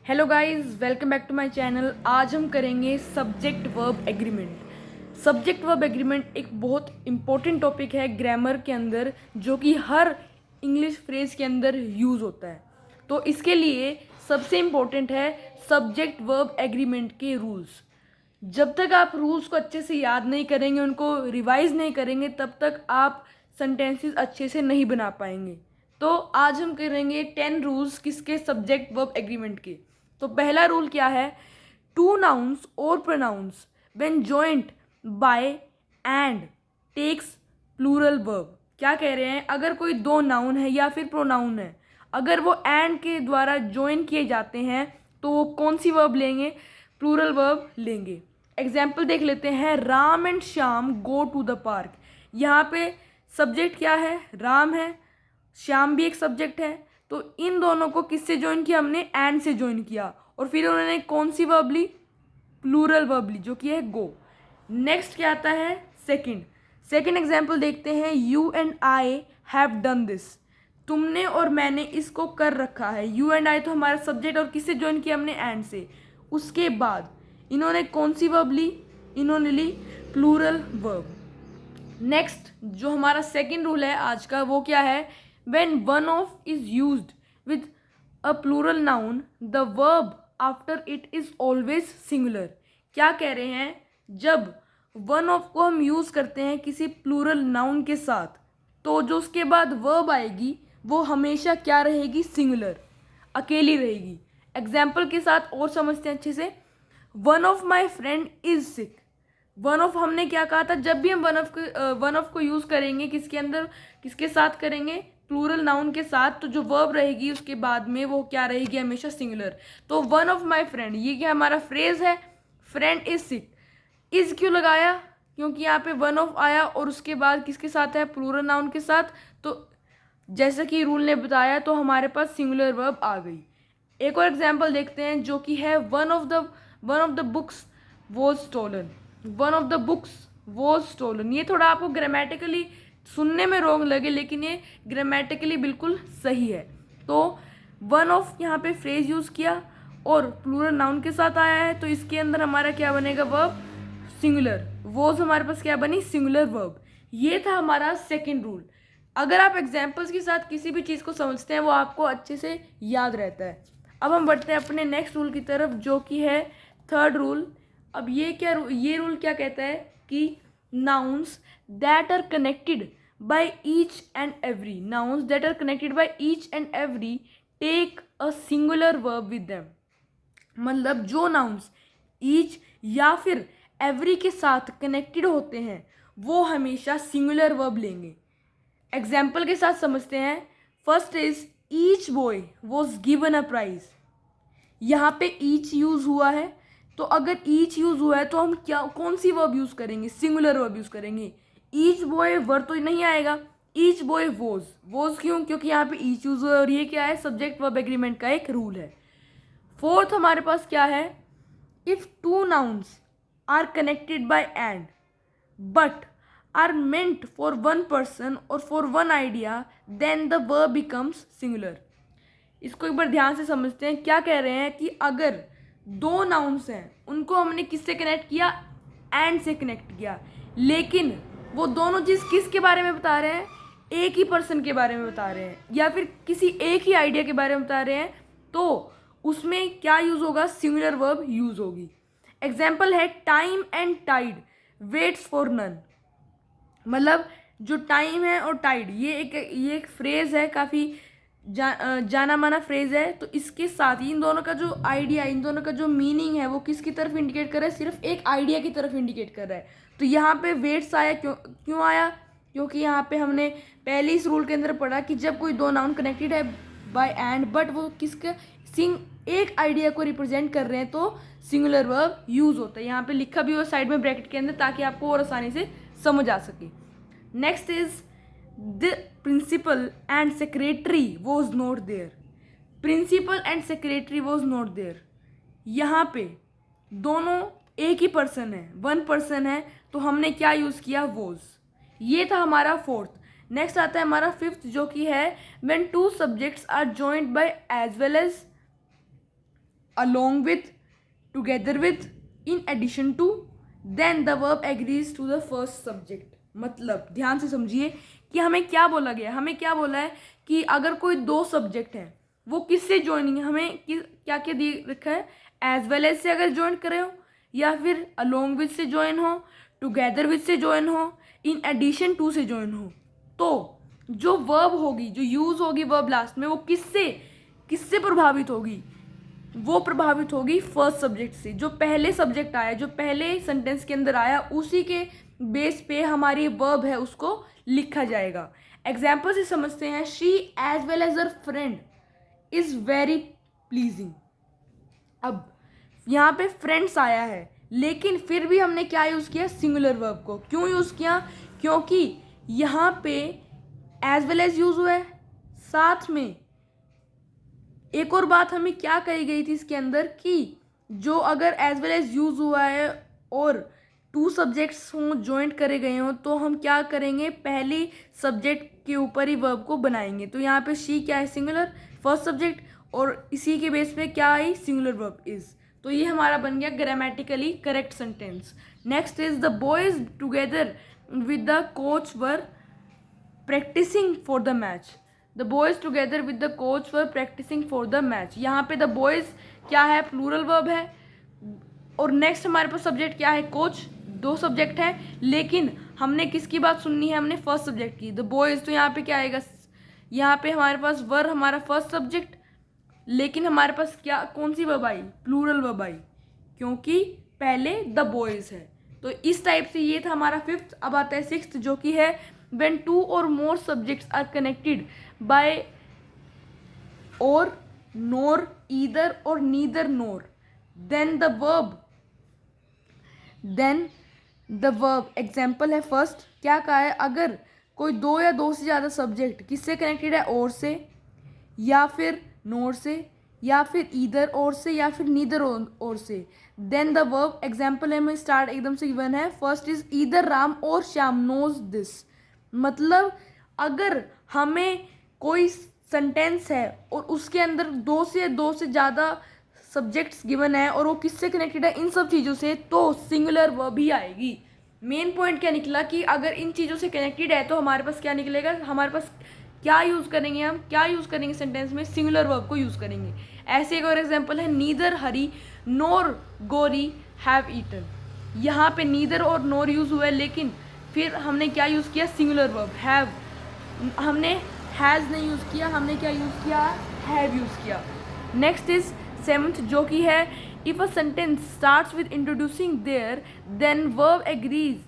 Hello guys, welcome back to my channel. आज हम करेंगे subject verb agreement. Subject verb agreement एक बहुत इंपॉर्टेंट टॉपिक है ग्रामर के अंदर, जो कि हर इंग्लिश फ्रेज के अंदर यूज़ होता है। तो इसके लिए सबसे इम्पोर्टेंट है सब्जेक्ट वर्ब एग्रीमेंट के रूल्स। जब तक आप रूल्स को अच्छे से याद नहीं करेंगे, उनको रिवाइज नहीं करेंगे, तब तक आप सेंटेंसेस अच्छे से नहीं बना पाएंगे। तो आज हम करेंगे 10 रूल्स किसके, सब्जेक्ट वर्ब एग्रीमेंट के। तो पहला रूल क्या है, टू नाउन्स और pronouns when joined by and takes plural verb. क्या कह रहे हैं, अगर कोई दो नाउन है या फिर प्रोनाउन है, अगर वो एंड के द्वारा ज्वाइन किए जाते हैं तो वो कौन सी वर्ब लेंगे, प्लूरल वर्ब लेंगे। एग्जाम्पल देख लेते हैं, Ram and Shyam go to the park. यहाँ पे सब्जेक्ट क्या है, राम है, श्याम भी एक सब्जेक्ट है। तो इन दोनों को किससे ज्वाइन किया, हमने एंड से ज्वाइन किया, और फिर उन्होंने कौन सी वर्ब ली, प्लूरल वर्ब ली, जो कि है गो। नेक्स्ट क्या आता है, सेकंड। सेकंड एग्जाम्पल देखते हैं, you and I have done this. तुमने और मैंने इसको कर रखा है। यू एंड आई तो हमारा सब्जेक्ट, और किससे ज्वाइन किया हमने, एंड से। उसके बाद इन्होंने कौन सी वर्ब ली, इन्होंने ली प्लूरल वर्ब। नेक्स्ट जो हमारा सेकंड रूल है आज का, वो क्या है, when one of is used with a plural noun the verb after it is always singular. क्या कह रहे हैं, जब वन ऑफ को हम यूज़ करते हैं किसी प्लूरल नाउन के साथ, तो जो उसके बाद वर्ब आएगी वो हमेशा क्या रहेगी, सिंगुलर, अकेली रहेगी। एग्जाम्पल के साथ और समझते हैं अच्छे से, one of my friend is sick. One of हमने क्या कहा था, जब भी हम वन ऑफ को यूज़ करेंगे किसके अंदर, किसके साथ करेंगे, प्लूरल नाउन के साथ, तो जो वर्ब रहेगी उसके बाद में वो क्या रहेगी, हमेशा सिंगुलर। तो वन ऑफ माई फ्रेंड, ये क्या हमारा फ्रेज है, फ्रेंड इज सिक। इज क्यों लगाया, क्योंकि यहाँ पे वन ऑफ आया और उसके बाद किसके साथ है, प्लूरल नाउन के साथ। तो जैसा कि रूल ने बताया, तो हमारे पास सिंगुलर वर्ब आ गई। एक और एग्जाम्पल देखते हैं, जो कि है one of the books was stolen. One of the books was stolen, ये थोड़ा आपको ग्रामेटिकली सुनने में रॉन्ग लगे, लेकिन ये ग्रामेटिकली बिल्कुल सही है। तो वन ऑफ यहाँ पे फ्रेज यूज़ किया और प्लूरल नाउन के साथ आया है, तो इसके अंदर हमारा क्या बनेगा, वर्ब सिंगुलर। वॉज हमारे पास क्या बनी, सिंगुलर वर्ब। ये था हमारा सेकेंड रूल। अगर आप एग्जाम्पल्स के साथ किसी भी चीज़ को समझते हैं, वो आपको अच्छे से याद रहता है। अब हम बढ़ते हैं अपने नेक्स्ट रूल की तरफ, जो कि है थर्ड रूल। अब ये रूल क्या कहता है कि nouns that are connected by each and every, nouns that are connected by each and every take a singular verb with them. मतलब जो नाउन्स ईच या फिर एवरी के साथ कनेक्टेड होते हैं, वो हमेशा सिंगुलर वर्ब लेंगे। एग्जाम्पल के साथ समझते हैं, first is each boy was given a prize. यहाँ पे ईच यूज हुआ है, तो अगर ईच यूज हुआ है तो हम क्या, कौन सी वर्ब यूज करेंगे, सिंगुलर वर्ब यूज करेंगे। ईच बॉय वर्ब तो नहीं आएगा, ईच बॉय वॉज क्यों, क्योंकि यहाँ पे ईच यूज हुआ है, और ये क्या है, सब्जेक्ट वर्ब एग्रीमेंट का एक रूल है। फोर्थ हमारे पास क्या है, if two nouns are connected by and but are meant for one person or for one idea, then the verb becomes singular। इसको एक बार ध्यान से समझते हैं। क्या कह रहे हैं कि अगर दो नाउन्स हैं, उनको हमने किससे कनेक्ट किया, एंड से कनेक्ट किया, लेकिन वो दोनों चीज़ किसके बारे में बता रहे हैं, एक ही पर्सन के बारे में बता रहे हैं, या फिर किसी एक ही आइडिया के बारे में बता रहे हैं, तो उसमें क्या यूज़ होगा, सिंगुलर वर्ब यूज़ होगी। एग्जाम्पल है, time and tide waits for none. मतलब जो टाइम है और टाइड, ये एक फ्रेज है, काफ़ी जाना माना फ्रेज है। तो इसके साथ इन दोनों का जो आइडिया, इन दोनों का जो मीनिंग है, वो किसकी तरफ इंडिकेट कर रहा है, सिर्फ एक आइडिया की तरफ इंडिकेट कर रहा है। तो यहाँ पे वेट्स आया, क्यों आया, क्योंकि यहाँ पे हमने पहले इस रूल के अंदर पढ़ा कि जब कोई दो नाउन कनेक्टेड है बाय एंड, बट वो किसके एक आइडिया को रिप्रेजेंट कर रहे हैं, तो सिंगुलर वर्ब यूज होता है। यहाँ पे लिखा भी हुआ साइड में ब्रैकेट के अंदर, ताकि आपको और आसानी से समझ आ सके। Next is the principal and secretary was not there. Principal and secretary was not there, यहाँ पे दोनों एक ही पर्सन है, वन पर्सन है, तो हमने क्या यूज़ किया, वॉज। ये था हमारा फोर्थ। नेक्स्ट आता है हमारा फिफ्थ, जो कि है when two subjects are joined by as well as along with, together with, in addition to, then the verb agrees to the first subject. मतलब ध्यान से समझिए कि हमें क्या बोला गया, हमें क्या बोला है कि अगर कोई दो सब्जेक्ट हैं वो किससे ज्वाइनिंग है, हमें क्या क्या दिए रखा है, एज वेल एज से अगर ज्वाइन करे हो, या फिर अलोंग विथ से ज्वाइन हो, टुगेदर विथ से ज्वाइन हो, इन एडिशन टू से ज्वाइन हो. तो जो वर्ब होगी, जो यूज होगी वर्ब लास्ट में, वो किससे प्रभावित होगी, वो प्रभावित होगी फर्स्ट सब्जेक्ट से. जो पहले सब्जेक्ट आया, जो पहले सेंटेंस के अंदर आया, उसी के बेस पे हमारी वर्ब है उसको लिखा जाएगा. एग्जाम्पल से समझते हैं. She as well as her friend is very pleasing. अब यहाँ पे फ्रेंड्स आया है, लेकिन फिर भी हमने क्या यूज़ किया, सिंगुलर वर्ब को. क्यों यूज़ किया, क्योंकि यहाँ पे एज वेल एज यूज हुआ है, साथ में एक और बात हमें क्या कही गई थी इसके अंदर कि जो अगर एज वेल एज यूज हुआ है और टू सब्जेक्ट्स हों, जॉइंट करे गए हों, तो हम क्या करेंगे, पहले सब्जेक्ट के ऊपर ही वर्ब को बनाएंगे. तो यहाँ पे शी क्या है, सिंगुलर फर्स्ट सब्जेक्ट, और इसी के बेस पे क्या आई, सिंगुलर वर्ब इज. तो ये हमारा बन गया grammatically correct sentence. Next is the boys together with the coach were practising for the match. The boys together with the coach were practising for the match. यहाँ पे the boys क्या है, plural verb है, और next हमारे पास subject क्या है, coach. दो सब्जेक्ट हैं, लेकिन हमने किसकी बात सुननी है, हमने फर्स्ट सब्जेक्ट की, द बॉयज. तो यहाँ पे क्या आएगा, यहाँ पे हमारे पास वर हमारा फर्स्ट सब्जेक्ट, लेकिन हमारे पास क्या, कौन सी वर्ब आई, प्लूरल वर्ब आई, क्योंकि पहले द बॉयज है. तो इस टाइप से ये था हमारा फिफ्थ. अब आता है सिक्स्थ, जो कि है when two or more subjects are connected by or, nor, either or neither nor, then the verb example है फर्स्ट. क्या कहा है, अगर कोई दो या दो से ज़्यादा सब्जेक्ट किससे कनेक्टेड है, और से, या फिर नोर से, या फिर ईदर और से, या फिर नीदर और से, देन द वर्ब एग्जाम्पल है में स्टार्ट एकदम से गिवन है. फर्स्ट इज ईदर राम और श्याम नोज दिस. मतलब अगर हमें कोई सेंटेंस है और उसके अंदर दो से ज़्यादा सब्जेक्ट्स गिवन है और वो किससे कनेक्टेड है, इन सब चीज़ों से, तो सिंगुलर वर्ब ही आएगी. मेन पॉइंट क्या निकला कि अगर इन चीज़ों से कनेक्टेड है तो हमारे पास क्या निकलेगा, हमारे पास क्या यूज़ करेंगे, हम क्या यूज़ करेंगे सेंटेंस में, सिंगुलर वर्ब को यूज़ करेंगे. ऐसे एक और एग्जांपल है, नीदर हरी नोर गोरी हैव ईटन. यहाँ पे नीदर और नोर यूज़ हुआ है, लेकिन फिर हमने क्या यूज़ किया, सिंगुलर वर्ब हैव. हमने हैज़ नहीं यूज़ किया, हमने क्या यूज़ किया, हैव यूज़ किया. नेक्स्ट इज सेवंथ, जो कि है if a sentence starts with introducing there then verb agrees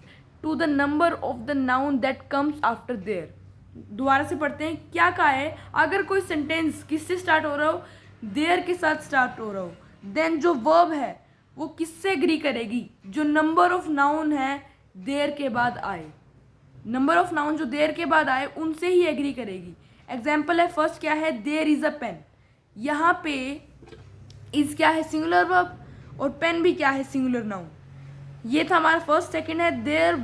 to the number of the noun that comes after there. दोबारा से पढ़ते हैं. क्या कहा है, अगर कोई सेंटेंस किससे स्टार्ट हो रहा हो, देयर के साथ स्टार्ट हो रहा हो, देन जो वर्ब है वो किससे एग्री करेगी, जो नंबर ऑफ नाउन है देयर के बाद आए. नंबर ऑफ नाउन जो देयर के बाद आए उनसे ही एग्री करेगी. एग्जाम्पल है फर्स्ट क्या है, देयर इज अ पेन. यहाँ पे इज क्या है, सिंगुलर वर्ब, और पेन भी क्या है, सिंगुलर नाउन. ये था हमारा फर्स्ट. सेकंड है there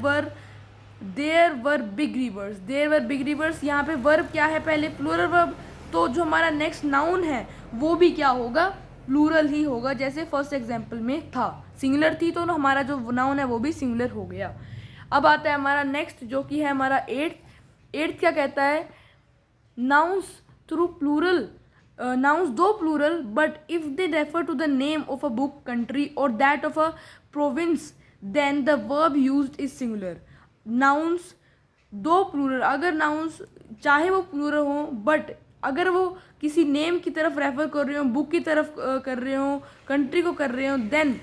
were big rivers. There were big rivers. यहाँ पे वर्ब क्या है, पहले प्लूरल वर्ब, तो जो हमारा नेक्स्ट नाउन है वो भी क्या होगा, प्लूरल ही होगा, जैसे फर्स्ट एग्जाम्पल में था. सिंगुलर थी तो हमारा जो नाउन है वो भी सिंगुलर हो गया. अब आता है हमारा नेक्स्ट, जो कि है हमारा एट्थ क्या कहता है, nouns through plural, nouns though plural but if they refer to the name of a book, country or that of a province then the verb used is singular. nouns दो plural, अगर nouns चाहे वो plural हो but अगर वो किसी name की तरफ रेफर कर रहे हो, बुक की तरफ कर रहे हो, कंट्री को कर रहे हो, देन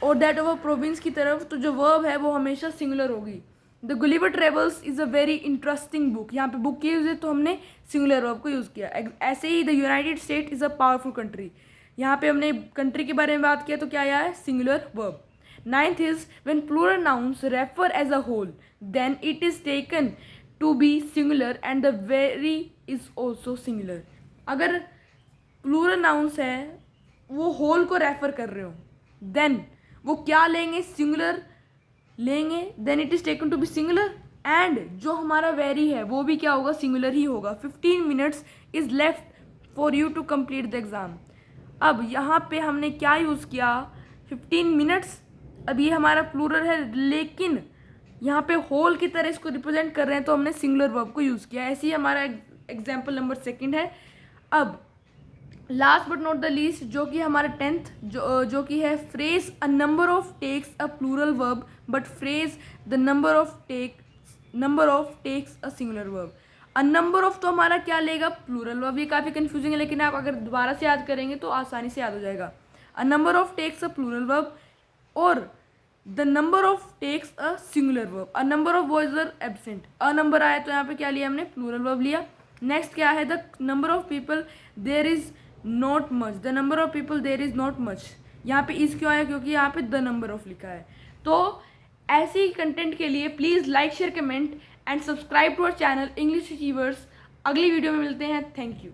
और दैट ऑफ अ प्रोविंस की तरफ, तो जो वर्ब है वो हमेशा सिंगुलर होगी. The Gulliver travels is a very interesting book. यहाँ पे बुक की यूज़ है तो हमने सिंगुलर वर्ब को यूज़ किया. ऐसे ही the United State is a powerful country. यहाँ पे हमने कंट्री के बारे में बात किया तो क्या आया है, singular verb. Ninth is when plural nouns refer as a whole then it is taken to be singular and the very is also singular. अगर प्लूरल नाउन्स है वो होल को रेफर कर रहे हो, देन वो क्या लेंगे, सिंगुलर लेंगे, then it is taken to be singular, and जो हमारा वेरी है वो भी क्या होगा, सिंगुलर ही होगा. 15 minutes is left for you to complete the exam. अब यहाँ पे हमने क्या यूज़ किया, 15 मिनट्स। अब ये हमारा प्लूरल है, लेकिन यहाँ पे होल की तरह इसको रिप्रेजेंट कर रहे हैं, तो हमने सिंगुलर वर्ब को यूज़ किया। ऐसे ही हमारा एग्जाम्पल नंबर 2 है। अब last but not the least, जो कि हमारा 10th जो कि है phrase a number of takes a plural verb but phrase the number of takes a singular verb. A number of तो हमारा क्या लेगा, प्लूरल वर्ब। ये काफ़ी कंफ्यूजिंग है, लेकिन आप अगर दोबारा से याद करेंगे तो आसानी से याद हो जाएगा। A number of takes a plural verb और the number of takes a singular verb. A number of boys are absent, a number आया तो यहाँ पे क्या लिया हमने, प्लूरल वर्ब लिया। नेक्स्ट क्या है, the number of people there is not much, the number of people there is not much. यहाँ पे इज क्यों आया, क्योंकि यहाँ पे द नंबर ऑफ लिखा है। तो ऐसे ही कंटेंट के लिए please like share comment and subscribe to our channel English achievers. अगली वीडियो में मिलते हैं। Thank you.